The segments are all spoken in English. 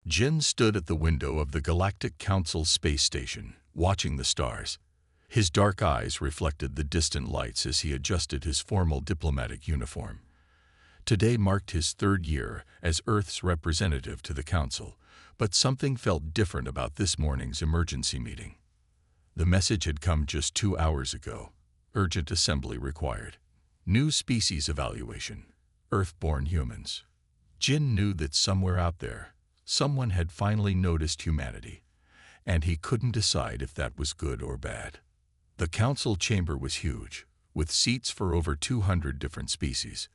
Jin stood at the window of the Galactic Council space station, watching the stars. His dark eyes reflected the distant lights as he adjusted his formal diplomatic uniform. Today marked his third year as Earth's representative to the Council, but something felt different about this morning's emergency meeting. The message had come just 2 hours ago. Urgent assembly required. New species evaluation. Earth-born humans. Jin knew that somewhere out there, someone had finally noticed humanity, and he couldn't decide if that was good or bad. The council chamber was huge, with seats for over 200 different species.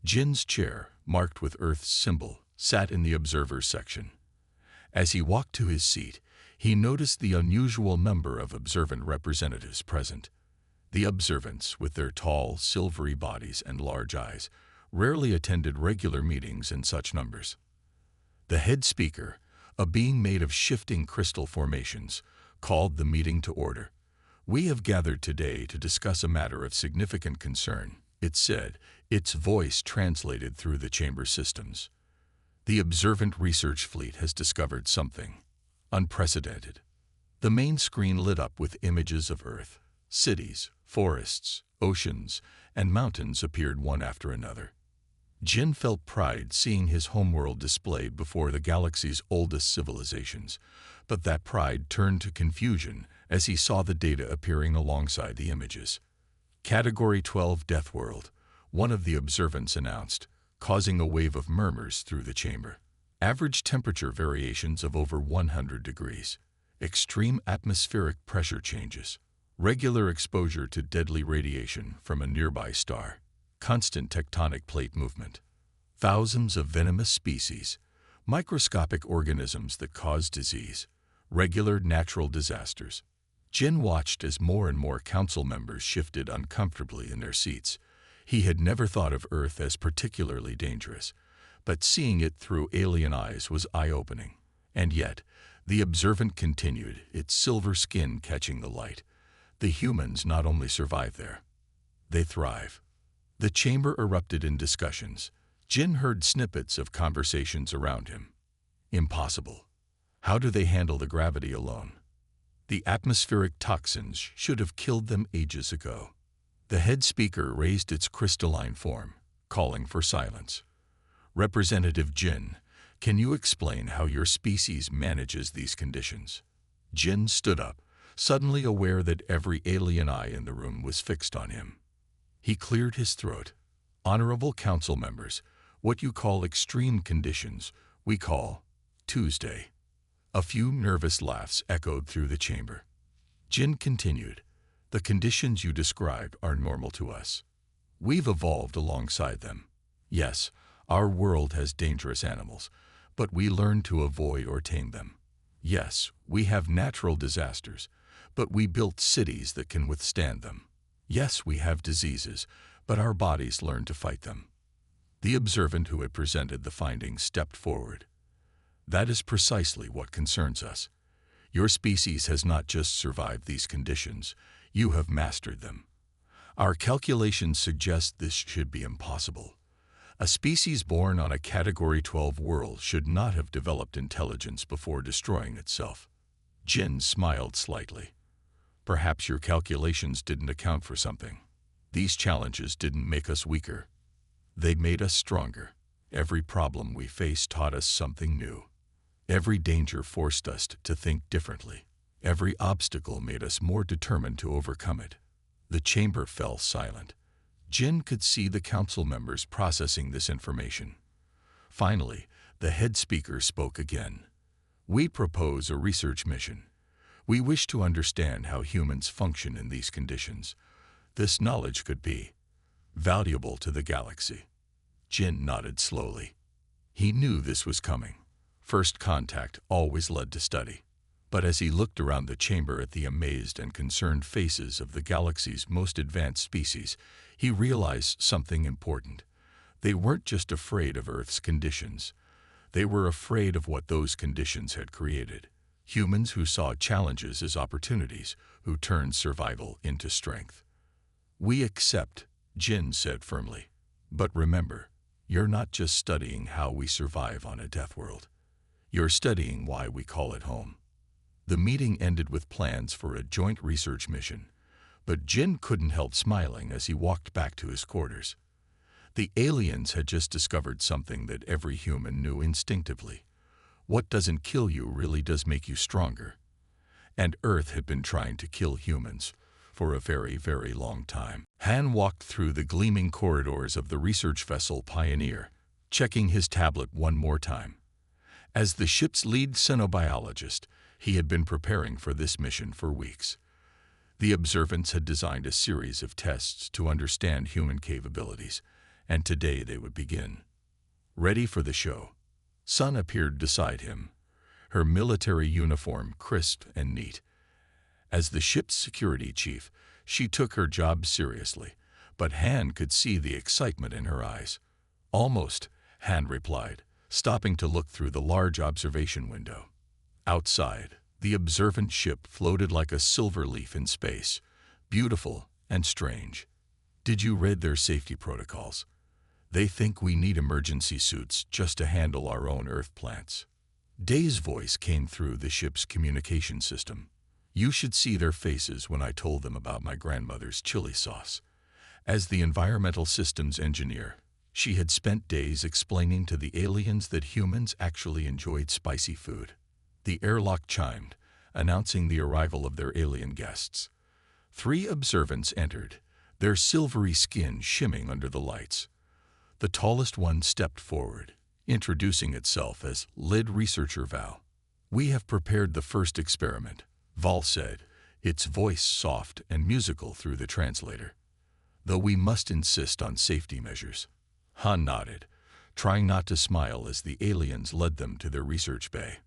Jin's chair, marked with Earth's symbol, sat in the observers section. As he walked to his seat, he noticed the unusual number of observant representatives present. The observants, with their tall, silvery bodies and large eyes, rarely attended regular meetings in such numbers. The head speaker, a being made of shifting crystal formations, called the meeting to order. "We have gathered today to discuss a matter of significant concern," it said, its voice translated through the chamber systems. "The observant research fleet has discovered something unprecedented." The main screen lit up with images of Earth. Cities, forests, oceans, and mountains appeared one after another. Jin felt pride seeing his homeworld displayed before the galaxy's oldest civilizations, but that pride turned to confusion as he saw the data appearing alongside the images. Category 12 Death World, one of the observants announced, causing a wave of murmurs through the chamber. Average temperature variations of over 100 degrees. Extreme atmospheric pressure changes. Regular exposure to deadly radiation from a nearby star. Constant tectonic plate movement. Thousands of venomous species. Microscopic organisms that cause disease. Regular natural disasters. Jin watched as more and more council members shifted uncomfortably in their seats. He had never thought of Earth as particularly dangerous, but seeing it through alien eyes was eye-opening. And yet, the observant continued, its silver skin catching the light. The humans not only survive there, they thrive. The chamber erupted in discussions. Jin heard snippets of conversations around him. Impossible. How do they handle the gravity alone? The atmospheric toxins should have killed them ages ago. The head speaker raised its crystalline form, calling for silence. "Representative Jin, can you explain how your species manages these conditions?" Jin stood up, suddenly aware that every alien eye in the room was fixed on him. He cleared his throat. "Honorable council members, what you call extreme conditions, we call Tuesday." A few nervous laughs echoed through the chamber. Jin continued, "The conditions you describe are normal to us. We've evolved alongside them. Yes, our world has dangerous animals, but we learn to avoid or tame them. Yes, we have natural disasters, but we built cities that can withstand them. Yes, we have diseases, but our bodies learn to fight them." The observant who had presented the findings stepped forward. "That is precisely what concerns us. Your species has not just survived these conditions, you have mastered them. Our calculations suggest this should be impossible. A species born on a Category 12 world should not have developed intelligence before destroying itself." Jin smiled slightly. "Perhaps your calculations didn't account for something. These challenges didn't make us weaker. They made us stronger. Every problem we faced taught us something new. Every danger forced us to think differently. Every obstacle made us more determined to overcome it." The chamber fell silent. Jin could see the council members processing this information. Finally, the head speaker spoke again. "We propose a research mission. We wish to understand how humans function in these conditions. This knowledge could be valuable to the galaxy." Jin nodded slowly. He knew this was coming. First contact always led to study. But as he looked around the chamber at the amazed and concerned faces of the galaxy's most advanced species, he realized something important. They weren't just afraid of Earth's conditions. They were afraid of what those conditions had created. Humans who saw challenges as opportunities, who turned survival into strength. "We accept," Jin said firmly. "But remember, you're not just studying how we survive on a death world. You're studying why we call it home. The meeting ended with plans for a joint research mission, but Jin couldn't help smiling as he walked back to his quarters. The aliens had just discovered something that every human knew instinctively. What doesn't kill you really does make you stronger. And Earth had been trying to kill humans for a very, very long time. Han walked through the gleaming corridors of the research vessel Pioneer, checking his tablet one more time. As the ship's lead xenobiologist, he had been preparing for this mission for weeks. The observants had designed a series of tests to understand human capabilities, and today they would begin. Ready for the show, Sun appeared beside him, her military uniform crisp and neat. As the ship's security chief, she took her job seriously, but Han could see the excitement in her eyes. Almost, Han replied, stopping to look through the large observation window. Outside, the observant ship floated like a silver leaf in space, beautiful and strange. Did you read their safety protocols? They think we need emergency suits just to handle our own Earth plants. Day's voice came through the ship's communication system. You should see their faces when I told them about my grandmother's chili sauce. As the environmental systems engineer, she had spent days explaining to the aliens that humans actually enjoyed spicy food. The airlock chimed, announcing the arrival of their alien guests. 3 observants entered, their silvery skin shimming under the lights. The tallest one stepped forward, introducing itself as Lead Researcher Val. We have prepared the first experiment, Val said, its voice soft and musical through the translator. Though we must insist on safety measures. Han nodded, trying not to smile as the aliens led them to their research bay.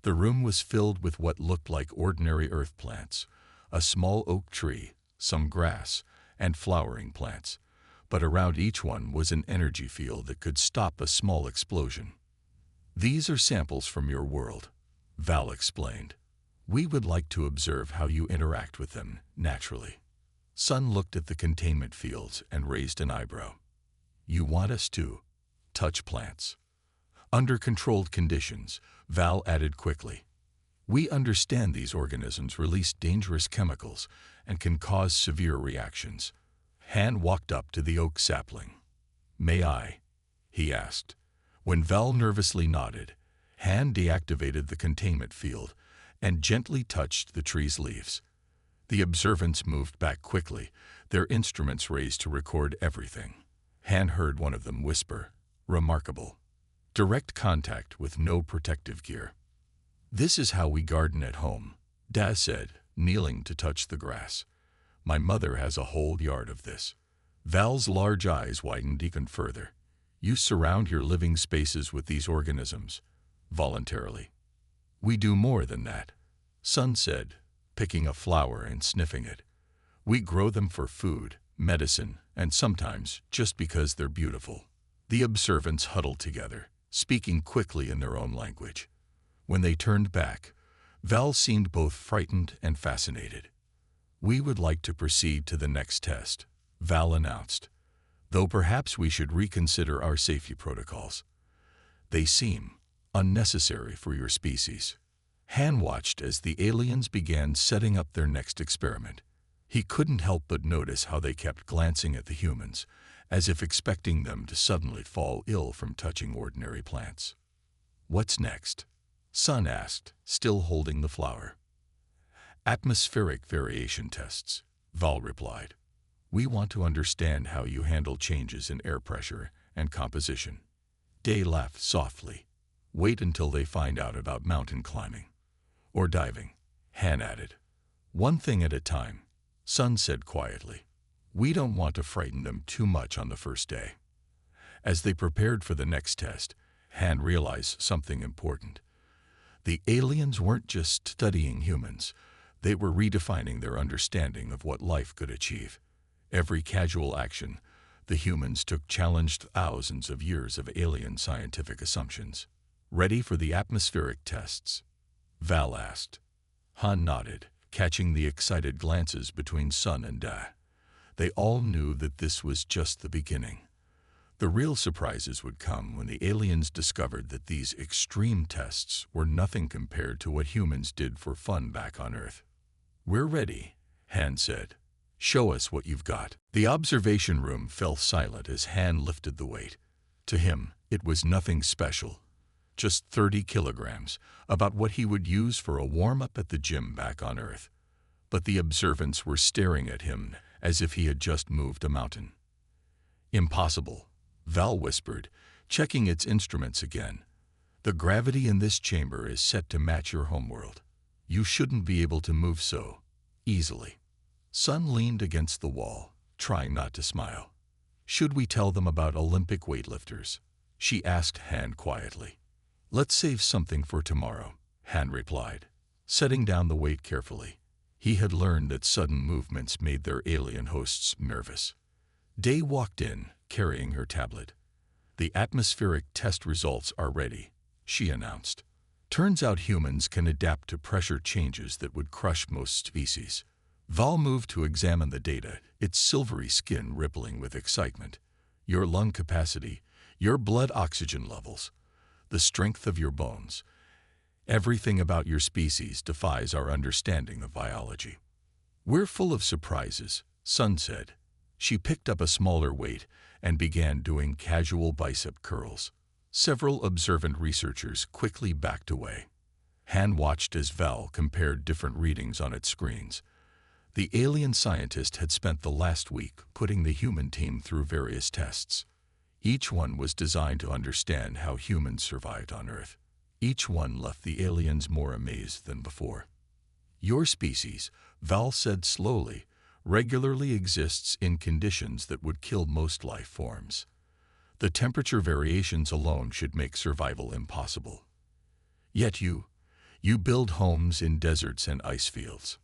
The room was filled with what looked like ordinary earth plants, a small oak tree, some grass, and flowering plants. But around each one was an energy field that could stop a small explosion. These are samples from your world, Val explained. We would like to observe how you interact with them naturally. Sun looked at the containment fields and raised an eyebrow. You want us to touch plants? Under controlled conditions, Val added quickly. We understand these organisms release dangerous chemicals and can cause severe reactions. Han walked up to the oak sapling. May I? He asked. When Val nervously nodded, Han deactivated the containment field and gently touched the tree's leaves. The observants moved back quickly, their instruments raised to record everything. Han heard one of them whisper, "Remarkable. Direct contact with no protective gear." This is how we garden at home, Daz said, kneeling to touch the grass. My mother has a whole yard of this. Val's large eyes widened even further. You surround your living spaces with these organisms, voluntarily. We do more than that, Sun said, picking a flower and sniffing it. We grow them for food, medicine, and sometimes just because they're beautiful. The observants huddled together, speaking quickly in their own language. When they turned back, Val seemed both frightened and fascinated. We would like to proceed to the next test, Val announced, though perhaps we should reconsider our safety protocols. They seem unnecessary for your species. Han watched as the aliens began setting up their next experiment. He couldn't help but notice how they kept glancing at the humans, as if expecting them to suddenly fall ill from touching ordinary plants. What's next? Sun asked, still holding the flower. Atmospheric variation tests, Val replied. We want to understand how you handle changes in air pressure and composition. Day laughed softly. Wait until they find out about mountain climbing. Or diving, Han added. One thing at a time, Sun said quietly. We don't want to frighten them too much on the first day. As they prepared for the next test, Han realized something important. The aliens weren't just studying humans. They were redefining their understanding of what life could achieve. Every casual action, the humans took challenged thousands of years of alien scientific assumptions. Ready for the atmospheric tests? Val asked. Han nodded, catching the excited glances between Sun and Da. They all knew that this was just the beginning. The real surprises would come when the aliens discovered that these extreme tests were nothing compared to what humans did for fun back on Earth. "We're ready," Han said. "Show us what you've got." The observation room fell silent as Han lifted the weight. To him, it was nothing special. Just 30 kilograms, about what he would use for a warm-up at the gym back on Earth. But the observants were staring at him as if he had just moved a mountain. "Impossible," Val whispered, checking its instruments again. "The gravity in this chamber is set to match your homeworld. You shouldn't be able to move so easily." Sun leaned against the wall, trying not to smile. "Should we tell them about Olympic weightlifters?" she asked Han quietly. "Let's save something for tomorrow," Han replied, setting down the weight carefully. He had learned that sudden movements made their alien hosts nervous. Day walked in, carrying her tablet. "The atmospheric test results are ready," she announced. "Turns out humans can adapt to pressure changes that would crush most species." Val moved to examine the data, its silvery skin rippling with excitement. "Your lung capacity, your blood oxygen levels, the strength of your bones. Everything about your species defies our understanding of biology." "We're full of surprises," Sun said. She picked up a smaller weight and began doing casual bicep curls. Several observant researchers quickly backed away. Han watched as Val compared different readings on its screens. The alien scientist had spent the last week putting the human team through various tests. Each one was designed to understand how humans survived on Earth. Each one left the aliens more amazed than before. "Your species," Val said slowly, "regularly exists in conditions that would kill most life forms. The temperature variations alone should make survival impossible. Yet you build homes in deserts and ice fields.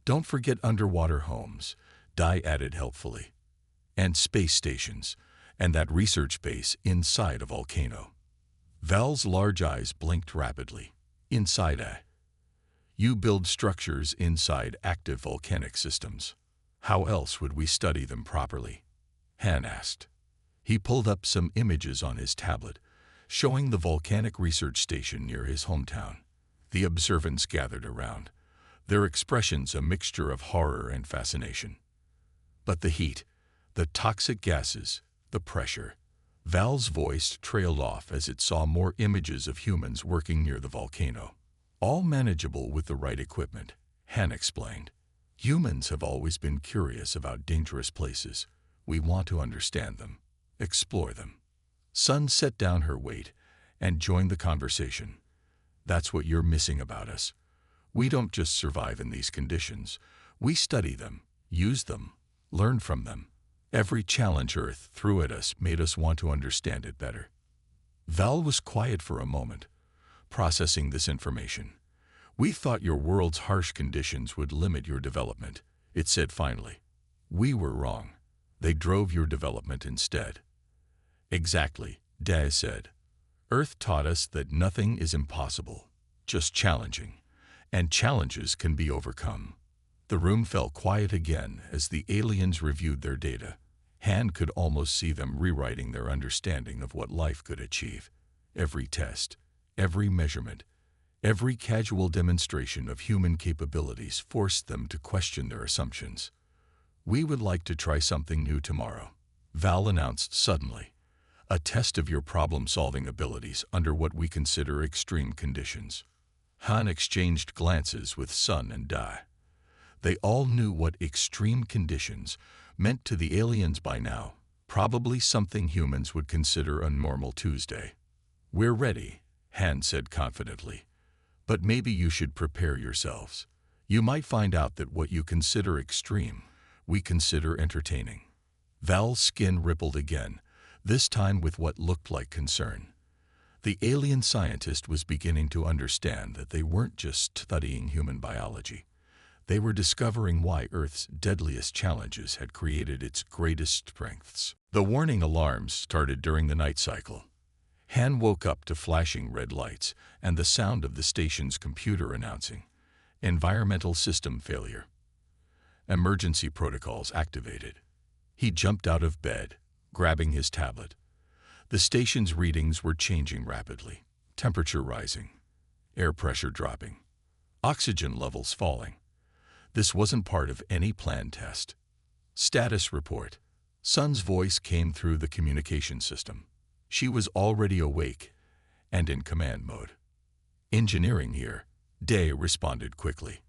Don't forget underwater homes," Dai added helpfully. "And space stations, and that research base inside a volcano." Val's large eyes blinked rapidly. "Inside You build structures inside active volcanic systems. How else would we study them properly?" Han asked. He pulled up some images on his tablet, showing the volcanic research station near his hometown. The observants gathered around, their expressions a mixture of horror and fascination. "But the heat, the toxic gases, the pressure." Val's voice trailed off as it saw more images of humans working near the volcano. "All manageable with the right equipment," Han explained. "Humans have always been curious about dangerous places. We want to understand them, explore them." Sun set down her weight and joined the conversation. "That's what you're missing about us. We don't just survive in these conditions. We study them, use them, learn from them. Every challenge Earth threw at us made us want to understand it better." Val was quiet for a moment, processing this information. "We thought your world's harsh conditions would limit your development," it said finally. "We were wrong. They drove your development instead." "Exactly," Dai said. "Earth taught us that nothing is impossible, just challenging, and challenges can be overcome." The room fell quiet again as the aliens reviewed their data. Han could almost see them rewriting their understanding of what life could achieve. Every test, every measurement, every casual demonstration of human capabilities forced them to question their assumptions. "We would like to try something new tomorrow," Val announced suddenly. "A test of your problem-solving abilities under what we consider extreme conditions." Han exchanged glances with Sun and Dai. They all knew what extreme conditions meant to the aliens by now, probably something humans would consider a normal Tuesday. "We're ready," Han said confidently. "But maybe you should prepare yourselves. You might find out that what you consider extreme, we consider entertaining." Val's skin rippled again, this time with what looked like concern. The alien scientist was beginning to understand that they weren't just studying human biology. They were discovering why Earth's deadliest challenges had created its greatest strengths. The warning alarms started during the night cycle. Han woke up to flashing red lights and the sound of the station's computer announcing, "Environmental system failure. Emergency protocols activated." He jumped out of bed, grabbing his tablet. The station's readings were changing rapidly. Temperature rising, air pressure dropping, oxygen levels falling. This wasn't part of any planned test. Status report. Sun's voice came through the communication system. She was already awake and in command mode. Engineering here, Day responded quickly.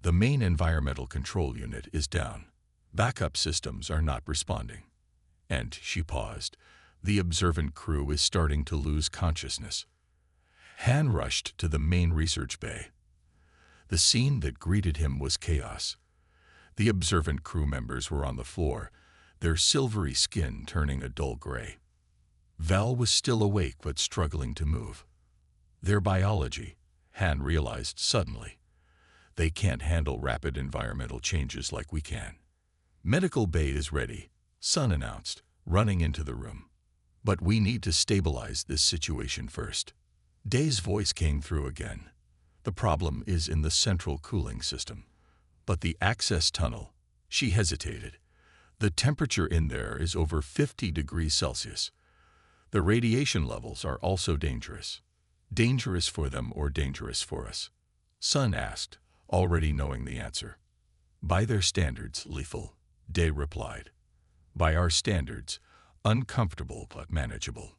The main environmental control unit is down. Backup systems are not responding. And she paused. The observant crew is starting to lose consciousness. Han rushed to the main research bay. The scene that greeted him was chaos. The observant crew members were on the floor, their silvery skin turning a dull gray. Val was still awake but struggling to move. Their biology, Han realized suddenly. They can't handle rapid environmental changes like we can. Medical bay is ready, Sun announced, running into the room. But we need to stabilize this situation first. Day's voice came through again. The problem is in the central cooling system. But the access tunnel, she hesitated. The temperature in there is over 50 degrees Celsius. The radiation levels are also dangerous. Dangerous for them or dangerous for us? Sun asked, already knowing the answer. By their standards, lethal, Day replied. By our standards, uncomfortable but manageable.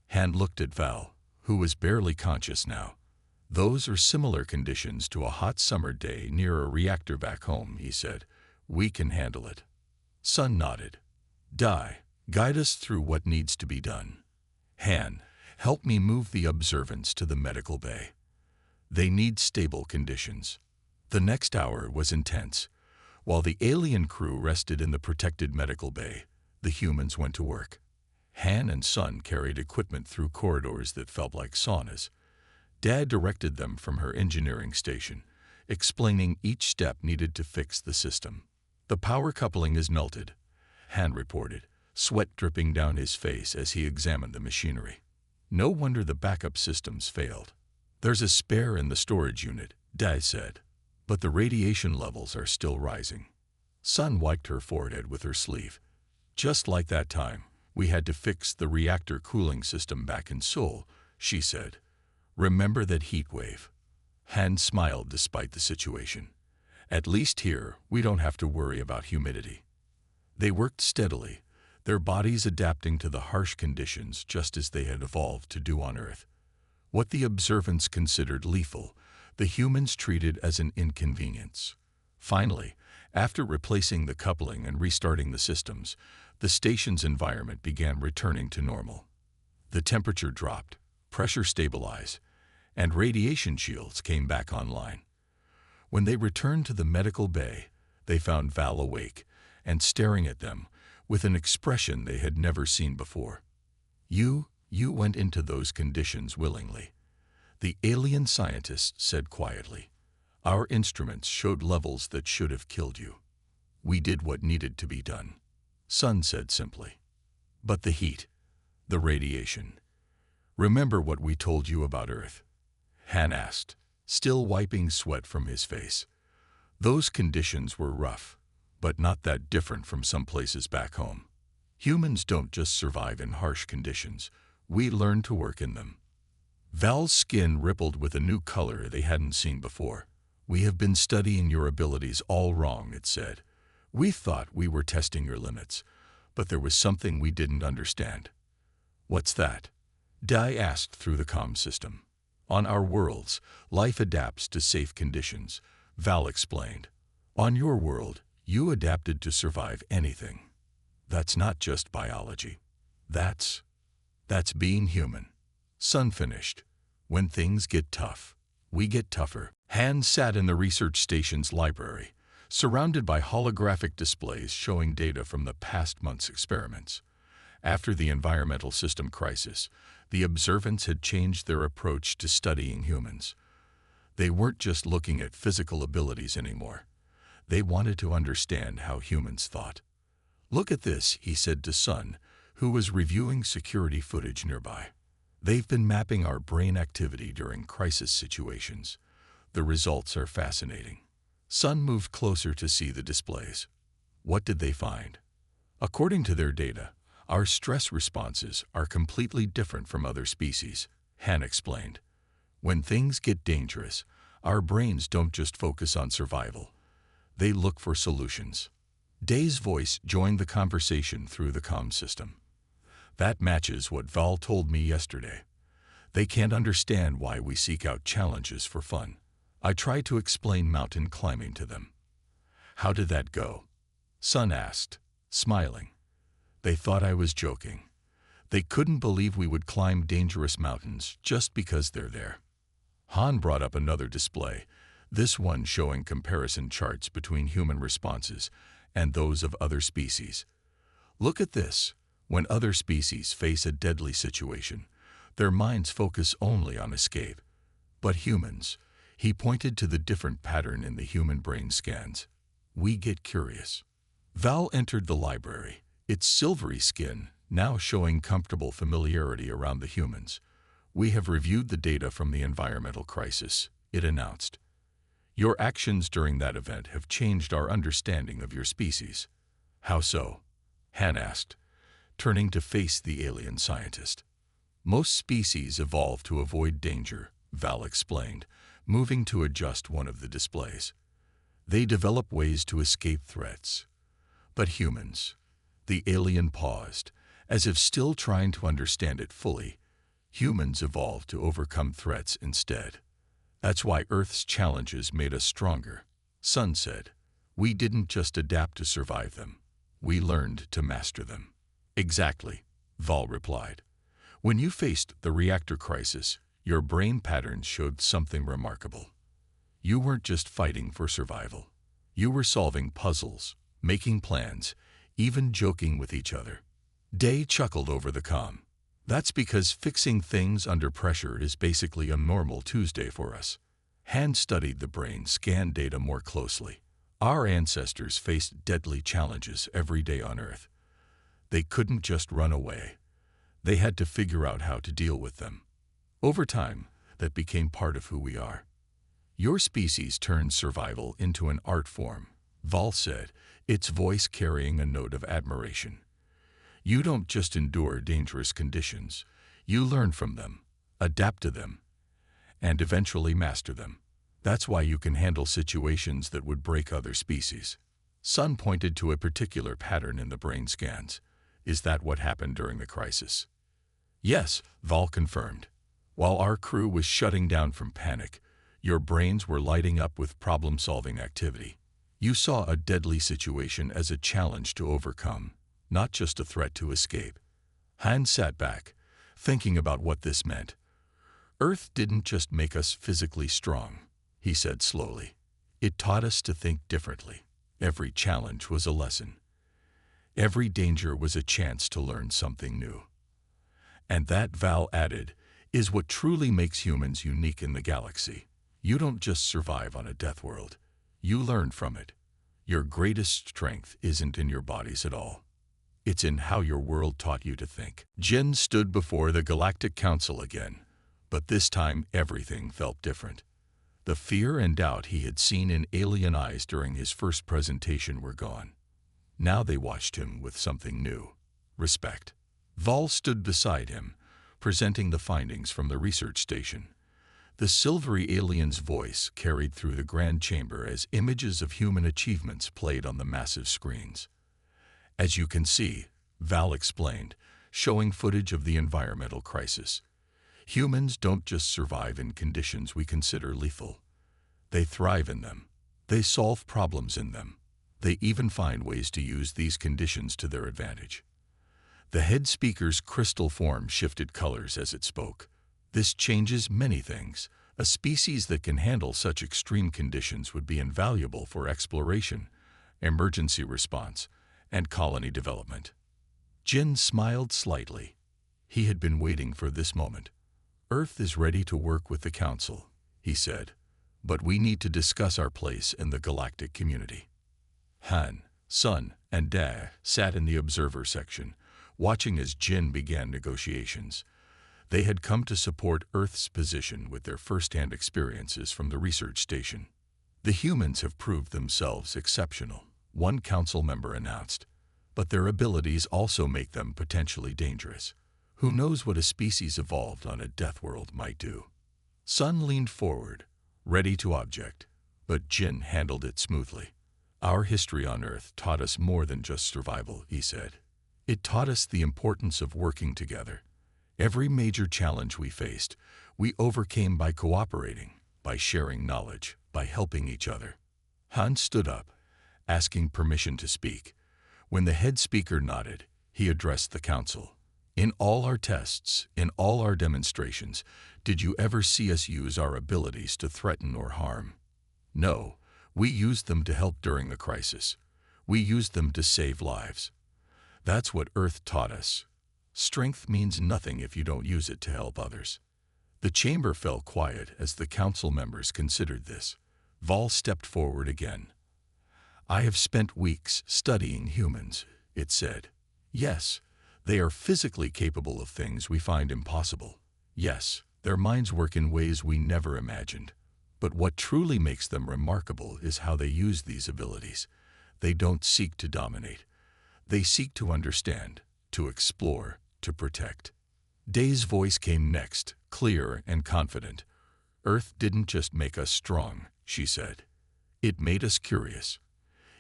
Han looked at Val, who was barely conscious now. Those are similar conditions to a hot summer day near a reactor back home, he said. We can handle it. Sun nodded. Dai, guide us through what needs to be done. Han, help me move the observants to the medical bay. They need stable conditions. The next hour was intense. While the alien crew rested in the protected medical bay, the humans went to work. Han and Sun carried equipment through corridors that felt like saunas. Dad directed them from her engineering station, explaining each step needed to fix the system. The power coupling is melted, Han reported, sweat dripping down his face as he examined the machinery. No wonder the backup systems failed. There's a spare in the storage unit, Dad said, but the radiation levels are still rising. Sun wiped her forehead with her sleeve. Just like that time, we had to fix the reactor cooling system back in Seoul, she said. Remember that heat wave? Han smiled despite the situation. At least here, we don't have to worry about humidity. They worked steadily, their bodies adapting to the harsh conditions just as they had evolved to do on Earth. What the observants considered lethal, the humans treated as an inconvenience. Finally, after replacing the coupling and restarting the systems, the station's environment began returning to normal. The temperature dropped, pressure stabilized, and radiation shields came back online. When they returned to the medical bay, they found Val awake and staring at them with an expression they had never seen before. You went into those conditions willingly, the alien scientist said quietly. Our instruments showed levels that should have killed you. We did what needed to be done, Sun said simply. But the heat, the radiation. Remember what we told you about Earth? Han asked, still wiping sweat from his face. Those conditions were rough, but not that different from some places back home. Humans don't just survive in harsh conditions, we learn to work in them. Val's skin rippled with a new color they hadn't seen before. We have been studying your abilities all wrong, it said. We thought we were testing your limits, but there was something we didn't understand. What's that? Dai asked through the comm system. On our worlds, life adapts to safe conditions, Val explained. On your world, you adapted to survive anything. That's not just biology. That's being human. Sun finished. When things get tough, we get tougher. Han sat in the research station's library, surrounded by holographic displays showing data from the past month's experiments. After the environmental system crisis, the observants had changed their approach to studying humans. They weren't just looking at physical abilities anymore. They wanted to understand how humans thought. Look at this, he said to Sun, who was reviewing security footage nearby. They've been mapping our brain activity during crisis situations. The results are fascinating. Sun moved closer to see the displays. What did they find? According to their data, Our stress responses are completely different from other species, Han explained. When things get dangerous, our brains don't just focus on survival. They look for solutions. Day's voice joined the conversation through the comm system. That matches what Val told me yesterday. They can't understand why we seek out challenges for fun. I tried to explain mountain climbing to them. How did that go? Sun asked, smiling. They thought I was joking. They couldn't believe we would climb dangerous mountains just because they're there. Han brought up another display, this one showing comparison charts between human responses and those of other species. Look at this. When other species face a deadly situation, their minds focus only on escape. But humans, he pointed to the different pattern in the human brain scans. We get curious. Val entered the library, its silvery skin now showing comfortable familiarity around the humans. We have reviewed the data from the environmental crisis, it announced. Your actions during that event have changed our understanding of your species. How so? Han asked, turning to face the alien scientist. Most species evolve to avoid danger, Val explained, moving to adjust one of the displays. They develop ways to escape threats. But humans, the alien paused, as if still trying to understand it fully. Humans evolved to overcome threats instead. That's why Earth's challenges made us stronger, Sun said. We didn't just adapt to survive them. We learned to master them. Exactly, Val replied. When you faced the reactor crisis, your brain patterns showed something remarkable. You weren't just fighting for survival. You were solving puzzles, making plans, even joking with each other. Day chuckled over the comm. That's because fixing things under pressure is basically a normal Tuesday for us. Han studied the brain scan data more closely. Our ancestors faced deadly challenges every day on Earth. They couldn't just run away. They had to figure out how to deal with them. Over time, that became part of who we are. Your species turned survival into an art form, Val said, its voice carrying a note of admiration. You don't just endure dangerous conditions. You learn from them, adapt to them, and eventually master them. That's why you can handle situations that would break other species. Sun pointed to a particular pattern in the brain scans. Is that what happened during the crisis? Yes, Val confirmed. While our crew was shutting down from panic, your brains were lighting up with problem-solving activity. You saw a deadly situation as a challenge to overcome, not just a threat to escape. Han sat back, thinking about what this meant. Earth didn't just make us physically strong, he said slowly. It taught us to think differently. Every challenge was a lesson. Every danger was a chance to learn something new. And that, Val added, is what truly makes humans unique in the galaxy. You don't just survive on a death world. You learn from it. Your greatest strength isn't in your bodies at all. It's in how your world taught you to think. Jin stood before the Galactic Council again, but this time everything felt different. The fear and doubt he had seen in alien eyes during his first presentation were gone. Now they watched him with something new. Respect. Val stood beside him, presenting the findings from the research station. The silvery alien's voice carried through the grand chamber as images of human achievements played on the massive screens. As you can see, Val explained, showing footage of the environmental crisis. Humans don't just survive in conditions we consider lethal. They thrive in them. They solve problems in them. They even find ways to use these conditions to their advantage. The head speaker's crystal form shifted colors as it spoke. This changes many things. A species that can handle such extreme conditions would be invaluable for exploration, emergency response, and colony development. Jin smiled slightly. He had been waiting for this moment. Earth is ready to work with the Council, he said, but we need to discuss our place in the galactic community. Han, Sun, and Da sat in the observer section, watching as Jin began negotiations. They had come to support Earth's position with their first-hand experiences from the research station. The humans have proved themselves exceptional, one council member announced. but their abilities also make them potentially dangerous. Who knows what a species evolved on a death world might do? Sun leaned forward, ready to object, but Jin handled it smoothly. Our history on Earth taught us more than just survival, he said. It taught us the importance of working together. Every major challenge we faced, we overcame by cooperating, by sharing knowledge, by helping each other. Han stood up, asking permission to speak. When the head speaker nodded, he addressed the council. In all our tests, in all our demonstrations, did you ever see us use our abilities to threaten or harm? No, we used them to help during the crisis. We used them to save lives. That's what Earth taught us. Strength means nothing if you don't use it to help others. The chamber fell quiet as the council members considered this. Val stepped forward again. I have spent weeks studying humans, it said. Yes, they are physically capable of things we find impossible. Yes, their minds work in ways we never imagined. But what truly makes them remarkable is how they use these abilities. They don't seek to dominate. They seek to understand, to explore, to protect. Day's voice came next, clear and confident. Earth didn't just make us strong, she said. It made us curious.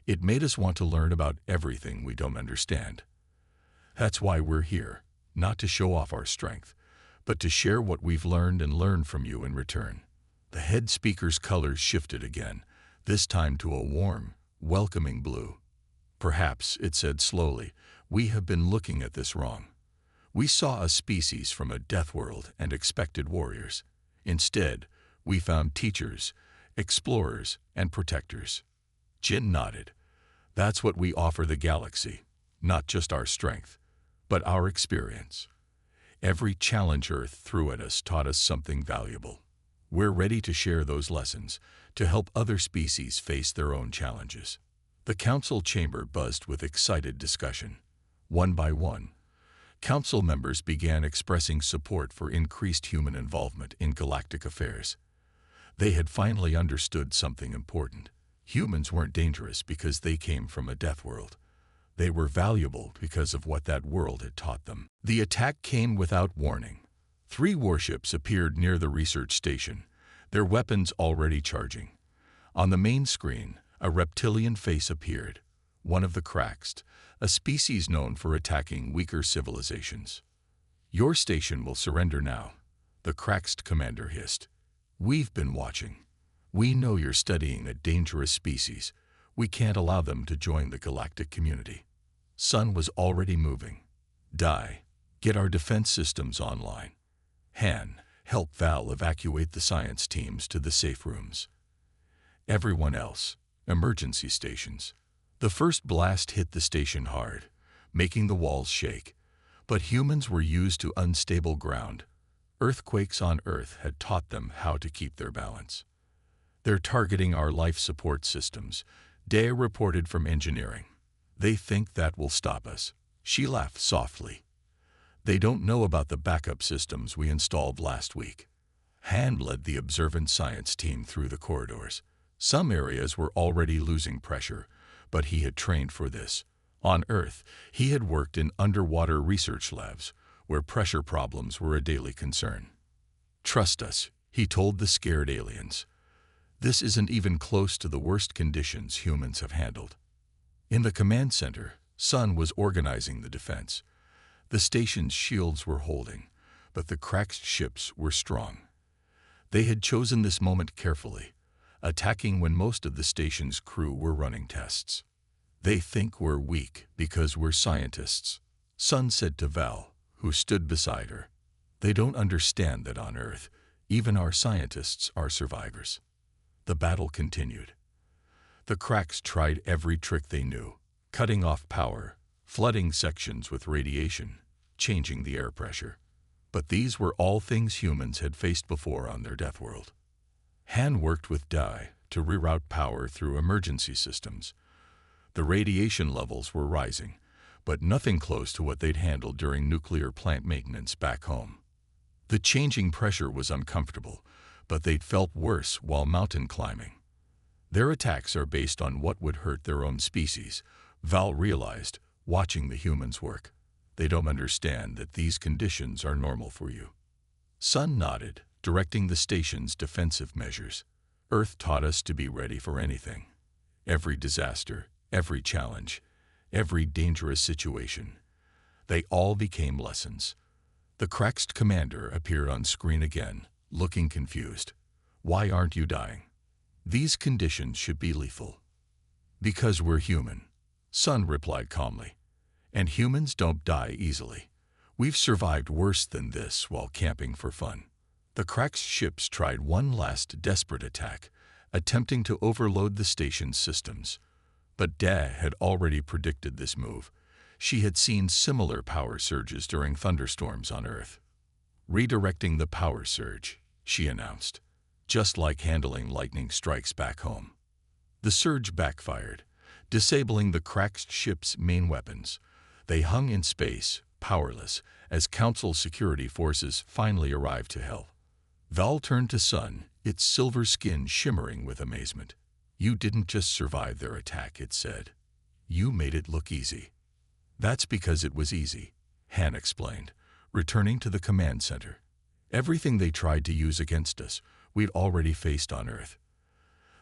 It made us want to learn about everything we don't understand. That's why we're here, not to show off our strength, but to share what we've learned and learn from you in return. The head speaker's colors shifted again, this time to a warm, welcoming blue. Perhaps, it said slowly, we have been looking at this wrong. We saw a species from a death world and expected warriors. Instead, we found teachers, explorers, and protectors. Jin nodded. That's what we offer the galaxy, not just our strength, but our experience. Every challenge Earth threw at us taught us something valuable. We're ready to share those lessons, to help other species face their own challenges. The council chamber buzzed with excited discussion. One by one, council members began expressing support for increased human involvement in galactic affairs. They had finally understood something important. Humans weren't dangerous because they came from a death world. They were valuable because of what that world had taught them. The attack came without warning. 3 warships appeared near the research station, their weapons already charging. On the main screen, a reptilian face appeared, one of the Kraxed, a species known for attacking weaker civilizations. Your station will surrender now, the Kraxed commander hissed. We've been watching. We know you're studying a dangerous species. We can't allow them to join the galactic community. Sun was already moving. Dai, get our defense systems online. Han, help Val evacuate the science teams to the safe rooms. Everyone else, emergency stations. The first blast hit the station hard, making the walls shake. But humans were used to unstable ground. Earthquakes on Earth had taught them how to keep their balance. They're targeting our life support systems, Dea reported from engineering. They think that will stop us. She laughed softly. They don't know about the backup systems we installed last week. Han led the observant science team through the corridors. Some areas were already losing pressure, but he had trained for this. On Earth, he had worked in underwater research labs, where pressure problems were a daily concern. Trust us, he told the scared aliens. This isn't even close to the worst conditions humans have handled. In the command center, Sun was organizing the defense. The station's shields were holding, but the Kraxed ships were strong. They had chosen this moment carefully, attacking when most of the station's crew were running tests. They think we're weak because we're scientists, Sun said to Val, who stood beside her. They don't understand that on Earth, even our scientists are survivors. The battle continued. The Kraxed tried every trick they knew, cutting off power, flooding sections with radiation, changing the air pressure. But these were all things humans had faced before on their death world. Han worked with Dai to reroute power through emergency systems. The radiation levels were rising, but nothing close to what they'd handled during nuclear plant maintenance back home. The changing pressure was uncomfortable, but they'd felt worse while mountain climbing. Their attacks are based on what would hurt their own species, Val realized, watching the humans work. They don't understand that these conditions are normal for you. Sun nodded, directing the station's defensive measures. Earth taught us to be ready for anything. Every disaster, every challenge, every dangerous situation. They all became lessons. The Kraxed commander appeared on screen again, looking confused. Why aren't you dying? These conditions should be lethal. Because we're human, Sun replied calmly. And humans don't die easily. We've survived worse than this while camping for fun. The Kraxed ships tried one last desperate attack, attempting to overload the station's systems. But Da had already predicted this move. She had seen similar power surges during thunderstorms on Earth. Redirecting the power surge, she announced, just like handling lightning strikes back home. The surge backfired, disabling the Kraxed ship's main weapons. They hung in space, powerless, as Council security forces finally arrived to help. Val turned to Sun, its silver skin shimmering with amazement. You didn't just survive their attack, it said. You made it look easy. That's because it was easy, Han explained, returning to the command center. Everything they tried to use against us, we'd already faced on Earth.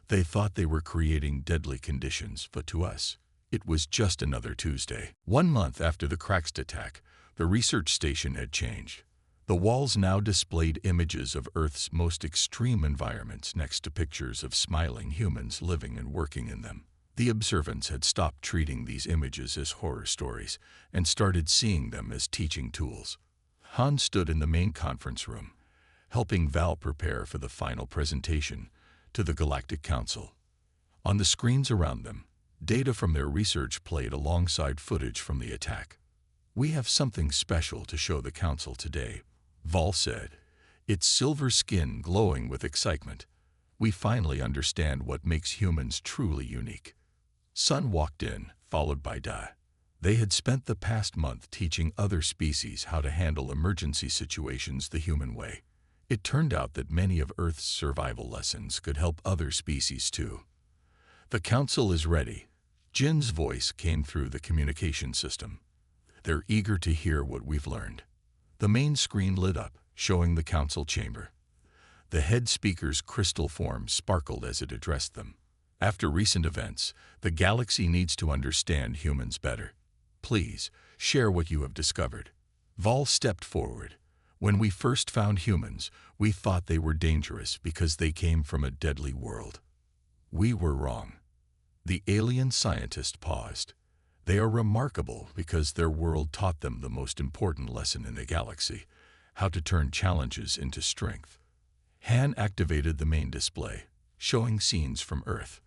They thought they were creating deadly conditions, but to us, it was just another Tuesday. 1 month after the Kraxed attack, the research station had changed. The walls now displayed images of Earth's most extreme environments next to pictures of smiling humans living and working in them. The observants had stopped treating these images as horror stories and started seeing them as teaching tools. Han stood in the main conference room, helping Val prepare for the final presentation to the Galactic Council. On the screens around them, data from their research played alongside footage from the attack. We have something special to show the Council today, Val said, its silver skin glowing with excitement. We finally understand what makes humans truly unique. Sun walked in, followed by Da. They had spent the past month teaching other species how to handle emergency situations the human way. It turned out that many of Earth's survival lessons could help other species too. The Council is ready. Jin's voice came through the communication system. They're eager to hear what we've learned. The main screen lit up, showing the Council chamber. The head speaker's crystal form sparkled as it addressed them. After recent events, the galaxy needs to understand humans better. Please, share what you have discovered. Val stepped forward. When we first found humans, we thought they were dangerous because they came from a deadly world. We were wrong. The alien scientist paused. They are remarkable because their world taught them the most important lesson in the galaxy, how to turn challenges into strength. Han activated the main display, showing scenes from Earth.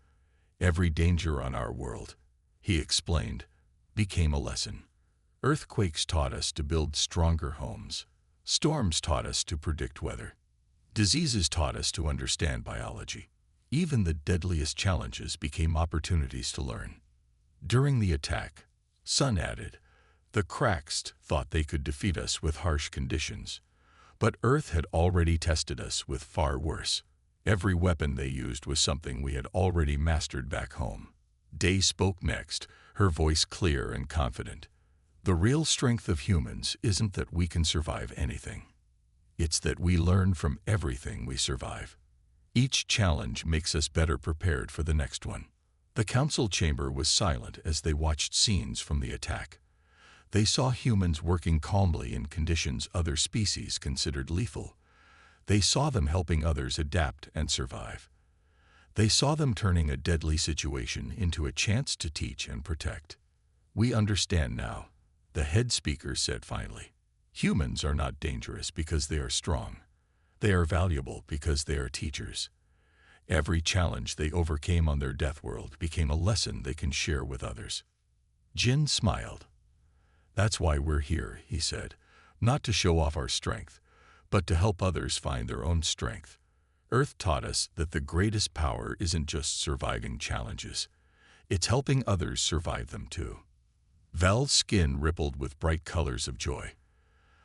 Every danger on our world, he explained, became a lesson. Earthquakes taught us to build stronger homes. Storms taught us to predict weather. Diseases taught us to understand biology. Even the deadliest challenges became opportunities to learn. During the attack, Sun added, the Kraxed thought they could defeat us with harsh conditions, but Earth had already tested us with far worse. Every weapon they used was something we had already mastered back home. Day spoke next, her voice clear and confident. The real strength of humans isn't that we can survive anything. It's that we learn from everything we survive. Each challenge makes us better prepared for the next one. The council chamber was silent as they watched scenes from the attack. They saw humans working calmly in conditions other species considered lethal. They saw them helping others adapt and survive. They saw them turning a deadly situation into a chance to teach and protect. We understand now, the head speaker said finally. Humans are not dangerous because they are strong. They are valuable because they are teachers. Every challenge they overcame on their death world became a lesson they can share with others. Jin smiled. That's why we're here, he said, not to show off our strength, but to help others find their own strength. Earth taught us that the greatest power isn't just surviving challenges. It's helping others survive them too. Val's skin rippled with bright colors of joy.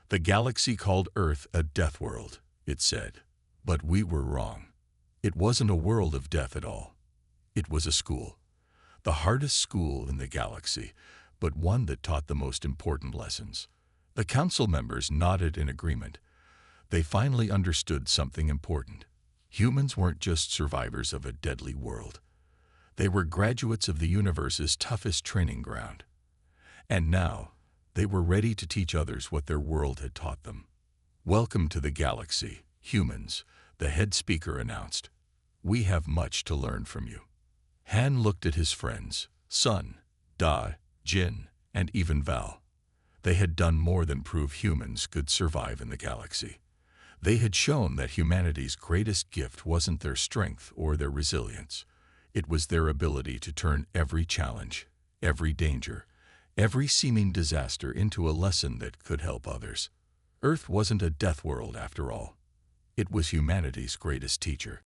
The galaxy called Earth a death world, it said. But we were wrong. It wasn't a world of death at all. It was a school. The hardest school in the galaxy, but one that taught the most important lessons. The council members nodded in agreement. They finally understood something important. Humans weren't just survivors of a deadly world. They were graduates of the universe's toughest training ground. And now, they were ready to teach others what their world had taught them. "Welcome to the galaxy, humans," the head speaker announced. "We have much to learn from you." Han looked at his friends, Sun, Da, Jin, and even Val. They had done more than prove humans could survive in the galaxy. They had shown that humanity's greatest gift wasn't their strength or their resilience. It was their ability to turn every challenge, every danger, every seeming disaster into a lesson that could help others. Earth wasn't a death world after all. It was humanity's greatest teacher.